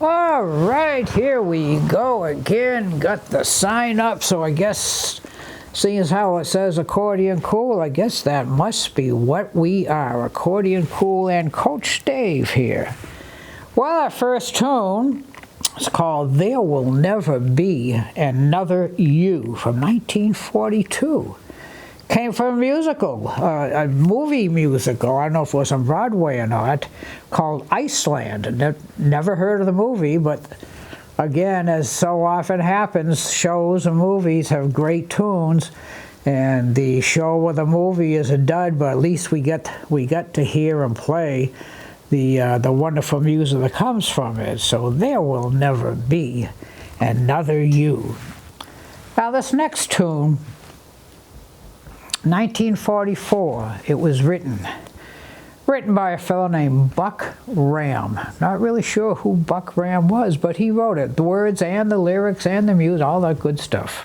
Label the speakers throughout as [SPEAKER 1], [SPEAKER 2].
[SPEAKER 1] All right, here we go again. Got the sign up, so I guess, seeing as how it says Accordion Cool, I guess that must be what we are. Accordion Cool and Coach Dave here. Well, our first tune is called There Will Never Be Another You from 1942. Came from a musical, a movie musical, I don't know if it was on Broadway or not, called Iceland. Never heard of the movie, but again, as so often happens, shows and movies have great tunes, and the show or the movie is a dud, but at least we get to hear and play the wonderful music that comes from it. So There Will Never Be Another You. Now this next tune, 1944, it was written by a fellow named Buck Ram. Not really sure who Buck Ram was, but he wrote it. The words and the lyrics and the music, all that good stuff.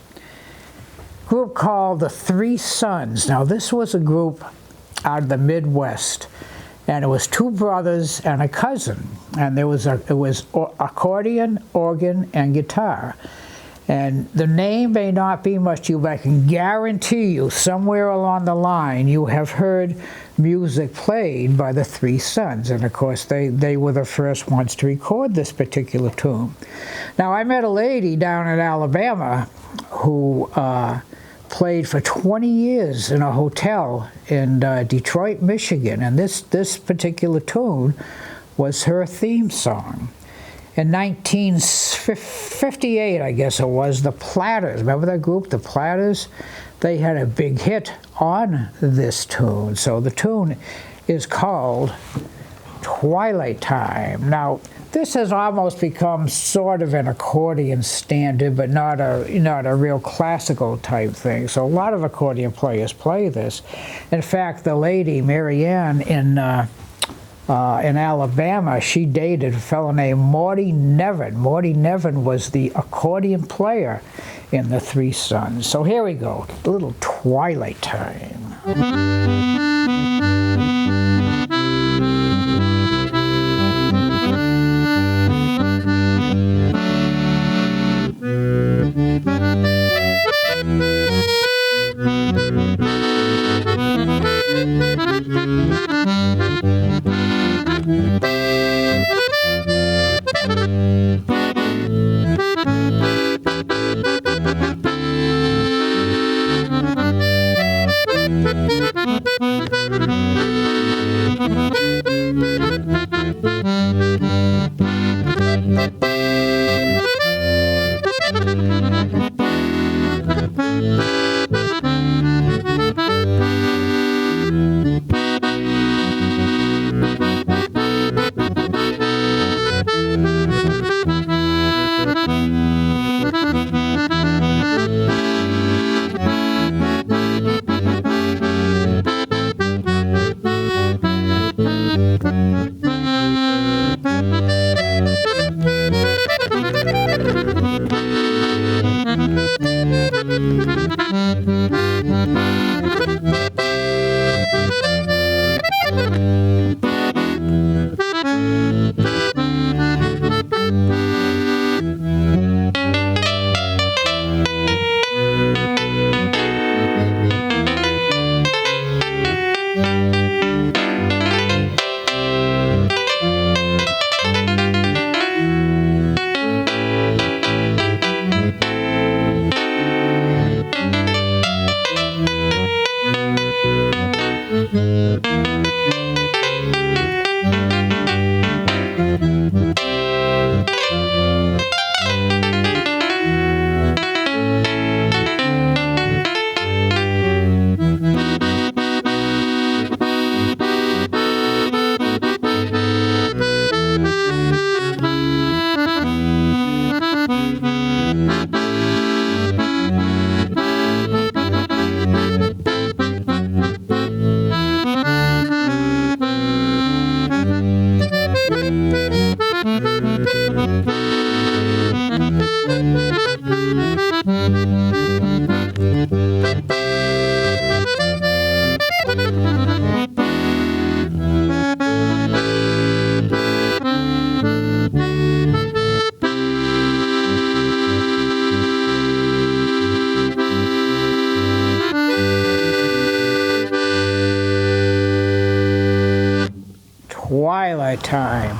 [SPEAKER 1] Group called the Three Sons. Now this was a group out of the Midwest, and it was two brothers and a cousin, and it was accordion, organ, and guitar. And the name may not be much to you, but I can guarantee you somewhere along the line you have heard music played by the Three Sons. And of course they were the first ones to record this particular tune. Now I met a lady down in Alabama who played for 20 years in a hotel in Detroit, Michigan. And this particular tune was her theme song. In 1958, I guess it was, the Platters, remember that group, the Platters? They had a big hit on this tune. So the tune is called Twilight Time. Now, this has almost become sort of an accordion standard, but not a real classical type thing. So a lot of accordion players play this. In fact, the lady, Mary Ann, in Alabama, she dated a fellow named Morty Nevin. Morty Nevin was the accordion player in the Three Sons. So here we go, a little Twilight Time. Twilight Time.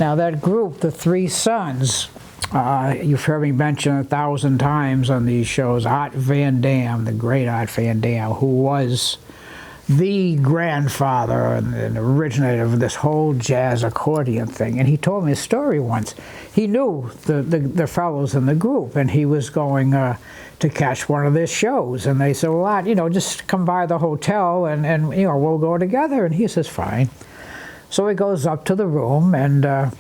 [SPEAKER 1] Now that group, the Three Sons, you've heard me mention 1,000 times on these shows, Art Van Dam, the great Art Van Dam, who was the grandfather and originator of this whole jazz accordion thing. And he told me a story once. He knew the fellows in the group, and he was going to catch one of their shows. And they said, well, Art, just come by the hotel and we'll go together. And he says, fine. So he goes up to the room, and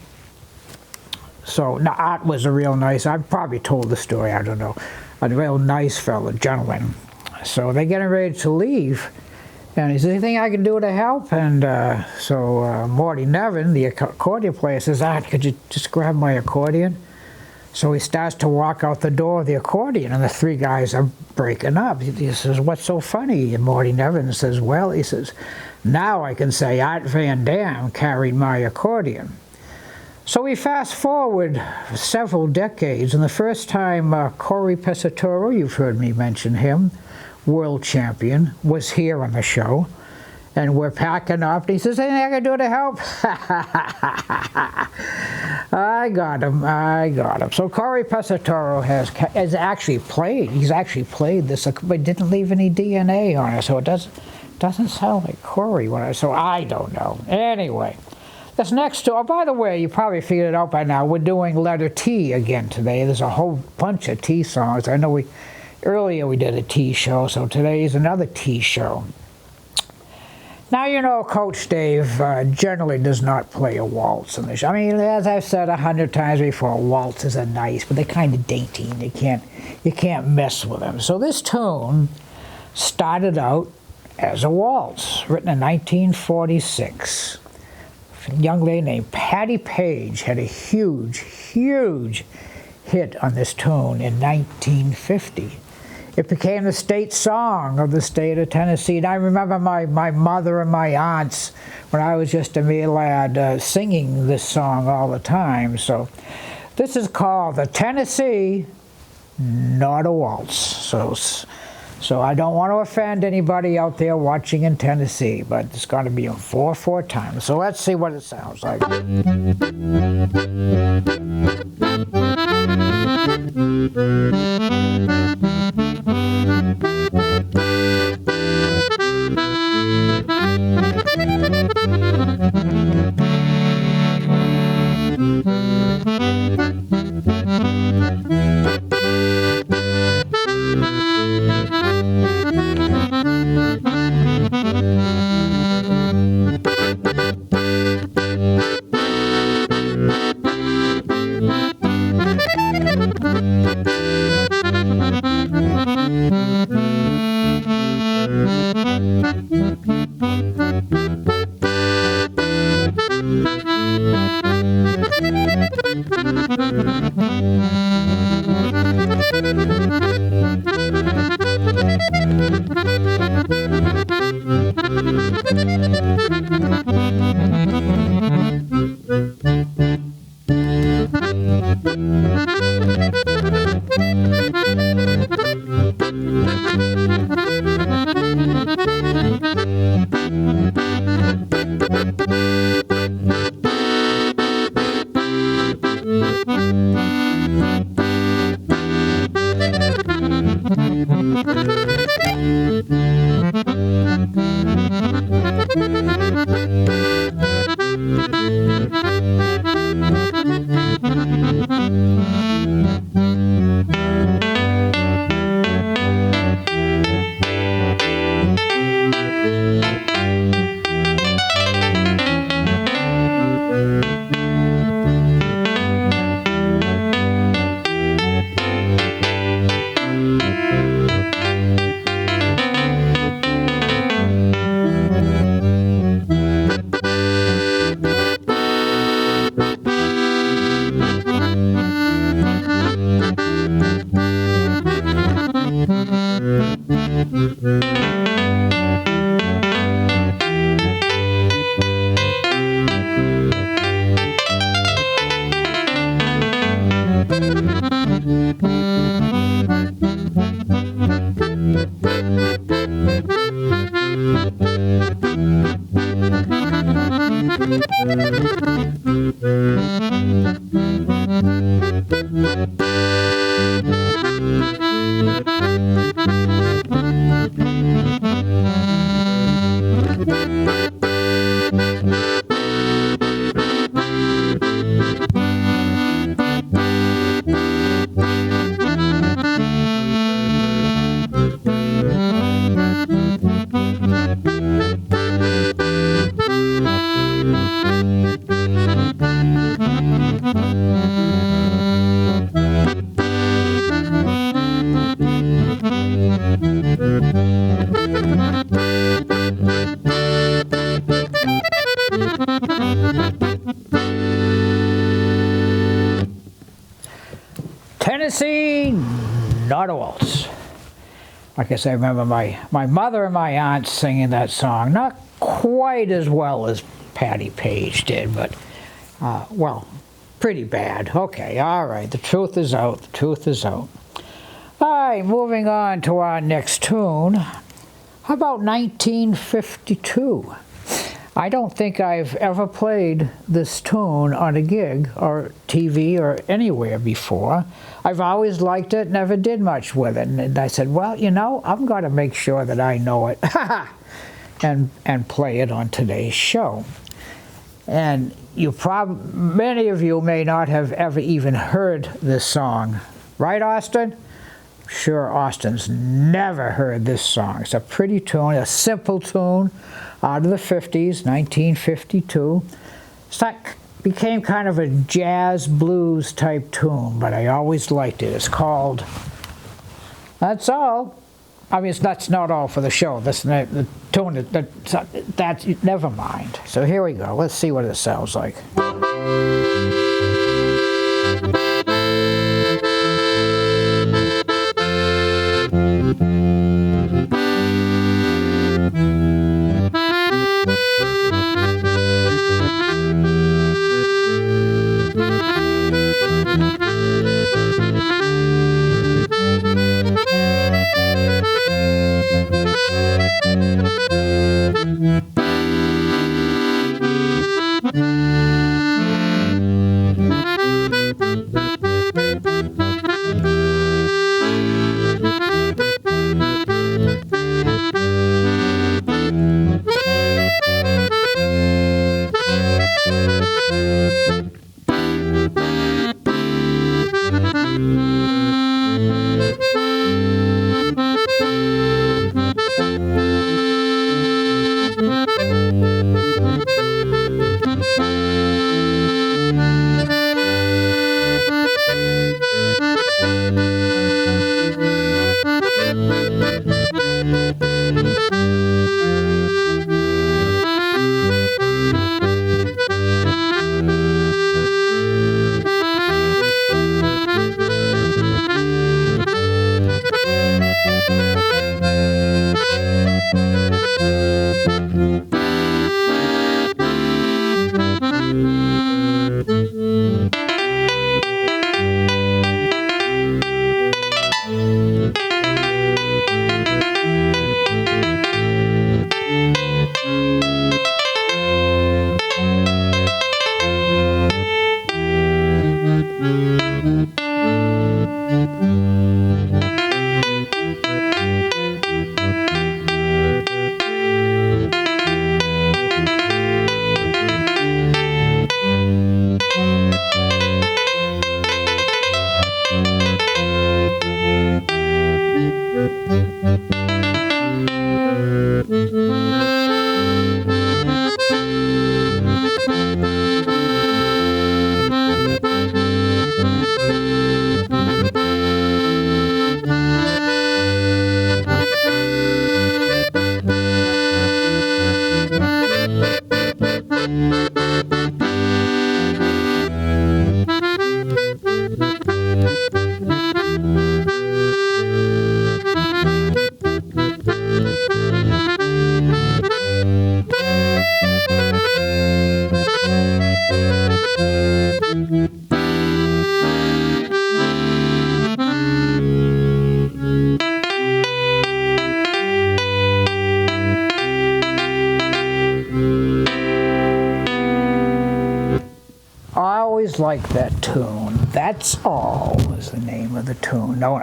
[SPEAKER 1] so now Art was a real nice, I've probably told the story, I don't know, a real nice fellow, gentleman. So they're getting ready to leave, and he says, anything I can do to help? And so Morty Nevin, the accordion player, says, Art, could you just grab my accordion? So he starts to walk out the door of the accordion, and the three guys are breaking up. He says, what's so funny? And Morty Nevin says, well, he says, now I can say Art Van Dam carried my accordion. So we fast forward several decades, and the first time Corey Pesatoro, you've heard me mention him, world champion, was here on the show. And we're packing up, and he says, anything I can do to help? I got him. So Corey Pesatoro has actually played, he's actually played this, but didn't leave any DNA on it, so it doesn't sound like Corey. So I don't know. Anyway, This next, oh, by the way, you probably figured it out by now, we're doing letter T again today. There's a whole bunch of T songs. I know earlier we did a T show, so today is another T show. Now, you know, Coach Dave generally does not play a waltz in the show. I mean, as I've said 100 times before, waltzes are nice, but they're kind of dainty, and you can't mess with them. So this tune started out as a waltz, written in 1946. A young lady named Patti Page had a huge, huge hit on this tune in 1950. It became the state song of the state of Tennessee. And I remember my mother and my aunts, when I was just a mere lad, singing this song all the time. So this is called the Tennessee, Not a Waltz. So I don't want to offend anybody out there watching in Tennessee, but it's going to be in 4/4 time. So let's see what it sounds like. Tennessee, Not a Waltz. Like I say, I remember my mother and my aunt singing that song. Not quite as well as Patti Page did, but, well, pretty bad. Okay, all right, the truth is out, the truth is out. All right, moving on to our next tune. How about 1952? I don't think I've ever played this tune on a gig or TV or anywhere before. I've always liked it, never did much with it. And I said, well, you know, I'm going to make sure that I know it and play it on today's show. And many of you may not have ever even heard this song. Right, Austin? Sure, Austin's never heard this song. It's a pretty tune, a simple tune out of the 50s, 1952. It's like, became kind of a jazz blues type tune, but I always liked it. It's called That's All. I mean, that's not all for the show. That's not, the tune, that's never mind. So here we go. Let's see what it sounds like. Like that tune. That's All is the name of the tune. No,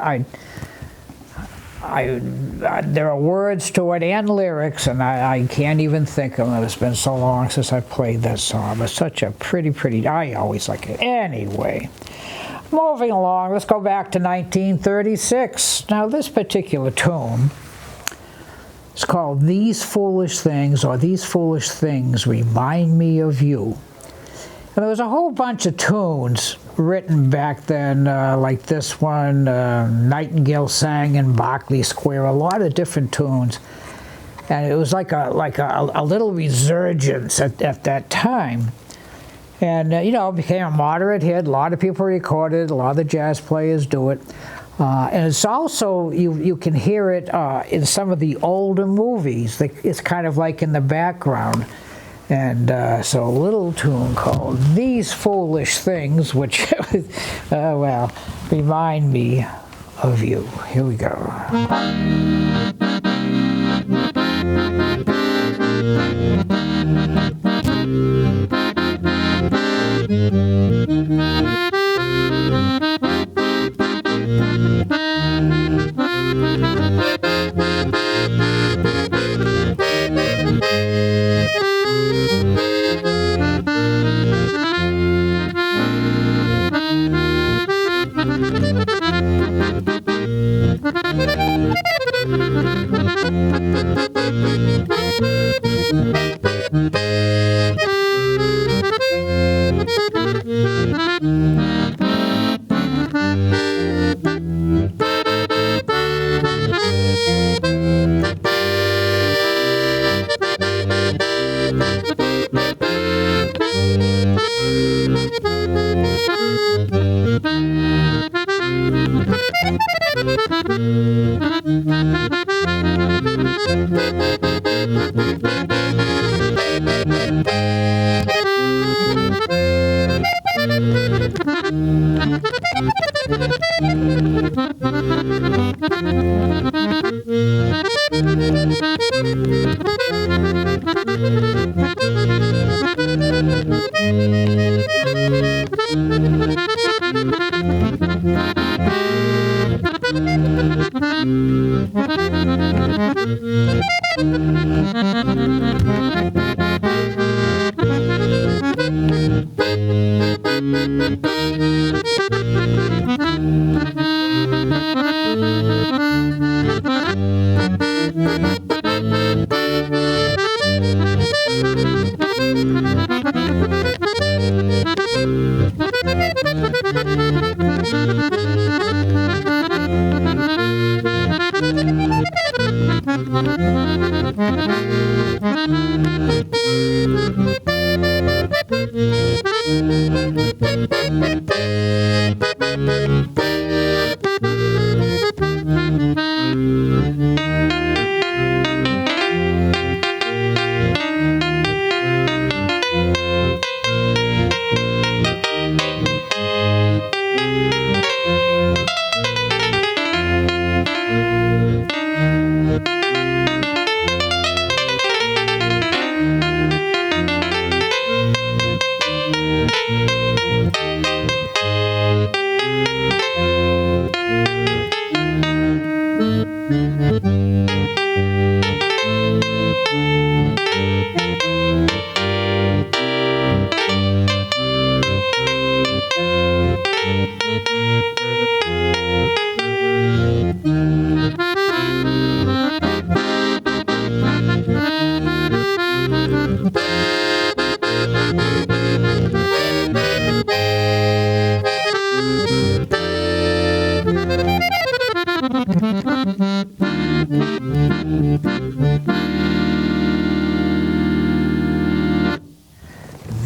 [SPEAKER 1] there are words to it and lyrics, and I can't even think of them. It's been so long since I played that song. It's such a pretty, I always like it. Anyway, moving along, let's go back to 1936. Now, this particular tune is called These Foolish Things, or These Foolish Things Remind Me of You. And there was a whole bunch of tunes written back then, like this one, Nightingale Sang in Berkeley Square, a lot of different tunes. And it was like a little resurgence at that time. And, you know, it became a moderate hit. A lot of people recorded it. A lot of the jazz players do it. And it's also, you can hear it in some of the older movies. It's kind of like in the background. And so a little tune called These Foolish Things, which, well, remind me of you. Here we go.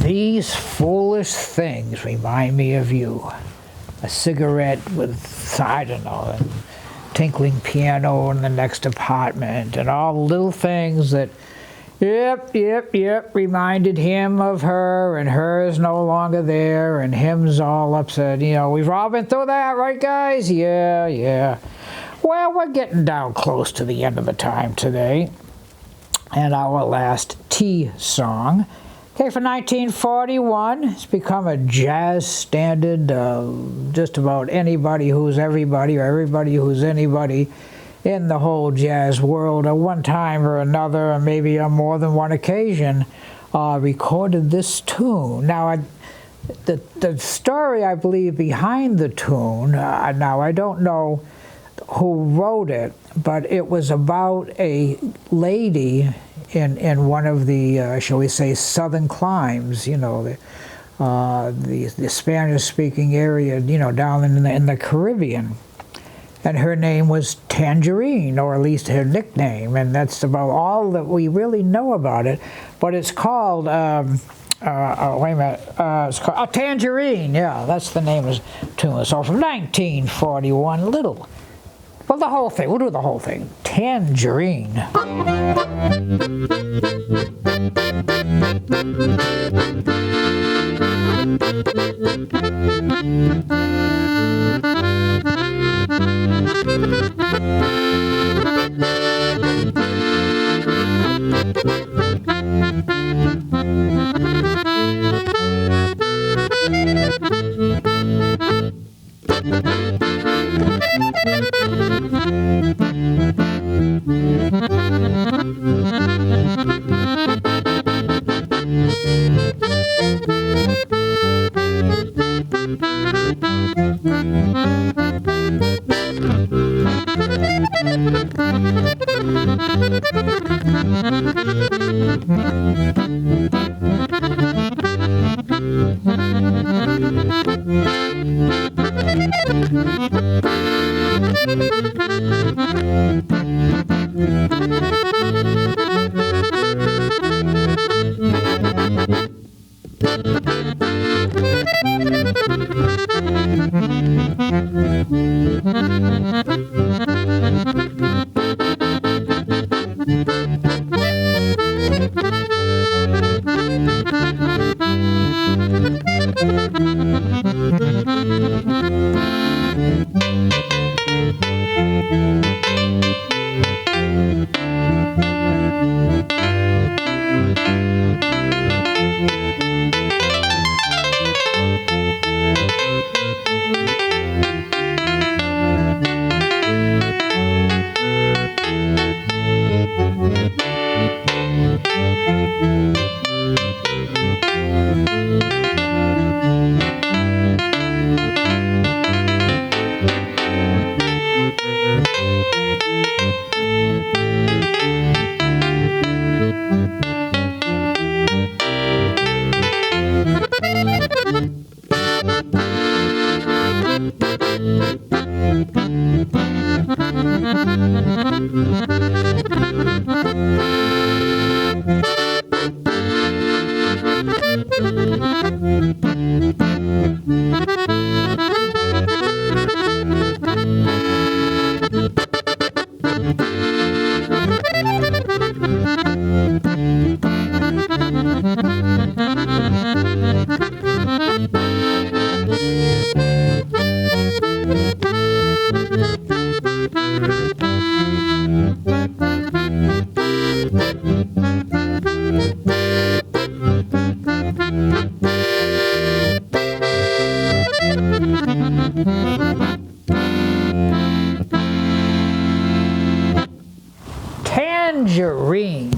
[SPEAKER 1] These foolish things remind me of you. A cigarette with, I don't know, a tinkling piano in the next apartment, and all the little things that, yep, reminded him of her, and her's no longer there, and him's all upset. You know, we've all been through that, right, guys? Yeah. Well, we're getting down close to the end of the time today, and our last tea song. Okay, for 1941, it's become a jazz standard. Just about anybody who's everybody, or everybody who's anybody in the whole jazz world at one time or another, or maybe on more than one occasion, recorded this tune. Now, the story, I believe, behind the tune, now I don't know who wrote it, but it was about a lady in one of the, shall we say, southern climes, you know, the Spanish-speaking area, you know, down in the Caribbean. And her name was Tangerine, or at least her nickname, and that's about all that we really know about it. But it's called, wait a minute, it's called Tangerine, yeah, that's the name of the tune. So from 1941, well, the whole thing, we'll do the whole thing. Tangerine.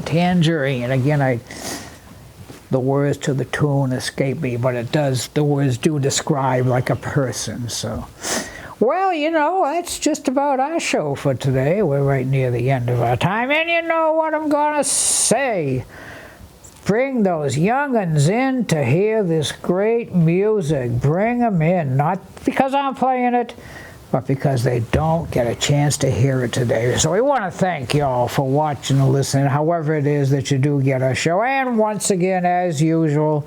[SPEAKER 1] Tangerine. Again, the words to the tune escape me, but the words do describe like a person. So, well, that's just about our show for today. We're right near the end of our time, and you know what I'm gonna say. Bring those young'uns in to hear this great music. Bring them in, not because I'm playing it, but because they don't get a chance to hear it today. So we want to thank y'all for watching and listening, however it is that you do get our show. And once again, as usual,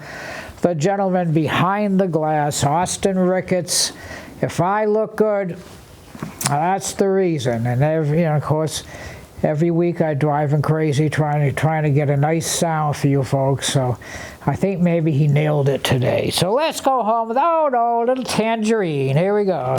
[SPEAKER 1] the gentleman behind the glass, Austin Ricketts. If I look good, that's the reason. And of course, every week I drive him crazy trying to get a nice sound for you folks. So I think maybe he nailed it today. So let's go home with, oh no, little Tangerine. Here we go.